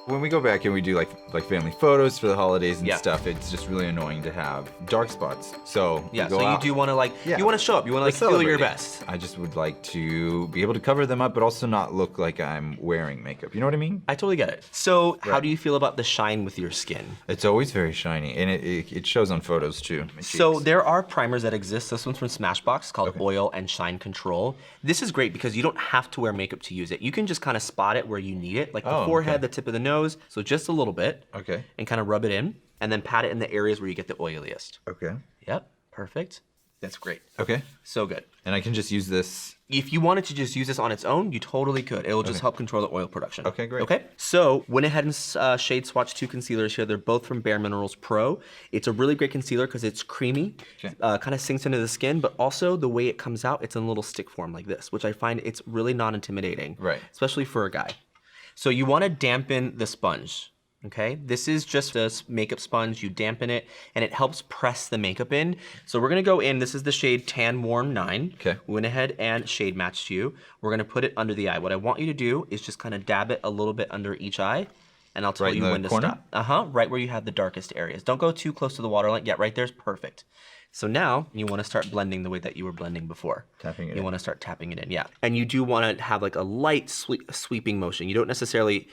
When we go back and we do like family photos for the holidays and Yeah. stuff, it's just really annoying to have dark spots. So Yeah, go so you out. do want to like, you want to show up, you want to like feel your best. I just would like to be able to cover them up, but also not look like I'm wearing makeup. You know what I mean? I totally get it. So how Right. do you feel about the shine with your skin? It's always very shiny, and it shows on photos too. My So cheeks. there are primers that exist. This one's from Smashbox called Oil and Shine Control. This is great because you don't have to wear makeup to use it. You can just kind of spot it where you need it, like the Oh, forehead, okay. the tip of the nose. So just a little bit. Okay. And kind of rub it in, and then pat it in the areas where you get the oiliest. Okay. Yep, perfect. That's great. Okay. So good. And I can just use this. If you wanted to just use this on its own, you totally could. It'll just help control the oil production. Okay, great. Okay, so went ahead and shade swatched 2 concealers here. They're both from BareMinerals Pro. It's a really great concealer because it's creamy, Okay. kind of sinks into the skin, but also the way it comes out, it's in a little stick form like this, which I find it's really not intimidating. Right. Especially for a guy. So you want to dampen the sponge. Okay, this is just a makeup sponge. You dampen it, and it helps press the makeup in. So we're gonna go in. This is the shade Tan Warm 9. Okay. We went ahead and shade matched you. We're gonna put it under the eye. What I want you to do is just kind of dab it a little bit under each eye, and I'll tell Right in you the when to corner? stop. Right where you have the darkest areas. Don't go too close to the waterline. Yeah, right there's perfect. So now you want to start blending the way that you were blending before. Tapping it You in. want to start tapping it in, yeah. And you do want to have like a light sweeping motion. You don't necessarily,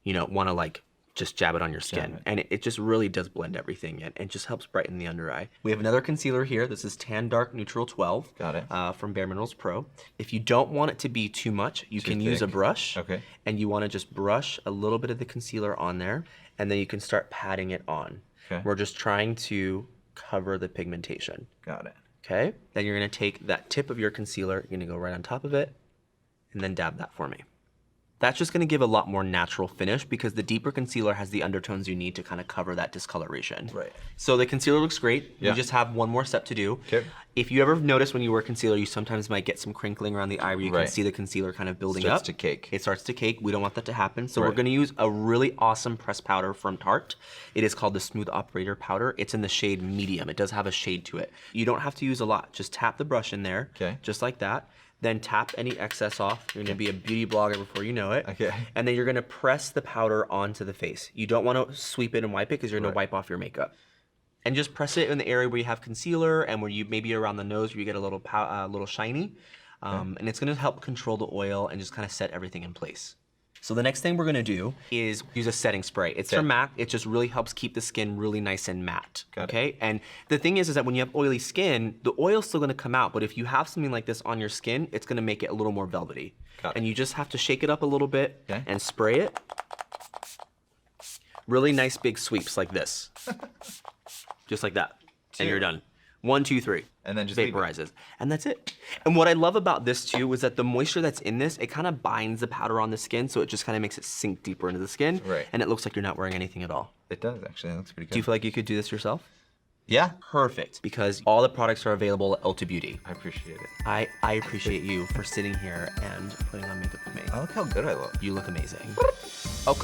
want to like just jab it on your skin. And it just really does blend everything in and just helps brighten the under eye. We have another concealer here. This is Tan Dark Neutral 12. Got it. From BareMinerals Pro. If you don't want it to be too much, you can use a thick. brush. Okay. And you want to just brush a little bit of the concealer on there, and then you can start patting it on. Okay. We're just trying to cover the pigmentation. Got it. Okay? Then you're gonna take that tip of your concealer, you're gonna go right on top of it, and then dab that for me. That's just gonna give a lot more natural finish because the deeper concealer has the undertones you need to kind of cover that discoloration. Right. So the concealer looks great. Yeah. You just have one more step to do. Okay. If you ever notice when you wear concealer, you sometimes might get some crinkling around the eye where you can Right. see the concealer kind of building Starts up. to cake. It starts to cake. We don't want that to happen. So we're Right. gonna use a really awesome pressed powder from Tarte. It is called the Smooth Operator Powder. It's in the shade medium. It does have a shade to it. You don't have to use a lot. Just tap the brush in there, Okay. just like that. Then tap any excess off. You're gonna be a beauty blogger before you know it. Okay. And then you're gonna press the powder onto the face. You don't wanna sweep it and wipe it because you're gonna Right. wipe off your makeup. And just press it in the area where you have concealer and where you maybe around the nose where you get a little little shiny. And it's gonna help control the oil and just kind of set everything in place. So the next thing we're gonna do is use a setting spray. It's from MAC. It just really helps keep the skin really nice and matte. Got it. Okay. And the thing is that when you have oily skin, the oil's still gonna come out. But if you have something like this on your skin, it's gonna make it a little more velvety. Got it. And you just have to shake it up a little bit Okay. and spray it. Really nice big sweeps like this. Just like that. And you're done. 1, 2, 3. And then just leave it. vaporizes. And that's it. And what I love about this too is that the moisture that's in this, it kind of binds the powder on the skin, so it just kind of makes it sink deeper into the skin. Right. And it looks like you're not wearing anything at all. It does actually. That looks pretty good. Do you feel like you could do this yourself? Yeah. Perfect. Because all the products are available at Ulta Beauty. I appreciate it. I appreciate you for sitting here and putting on makeup for me. I look how good I look. You look amazing. Oh.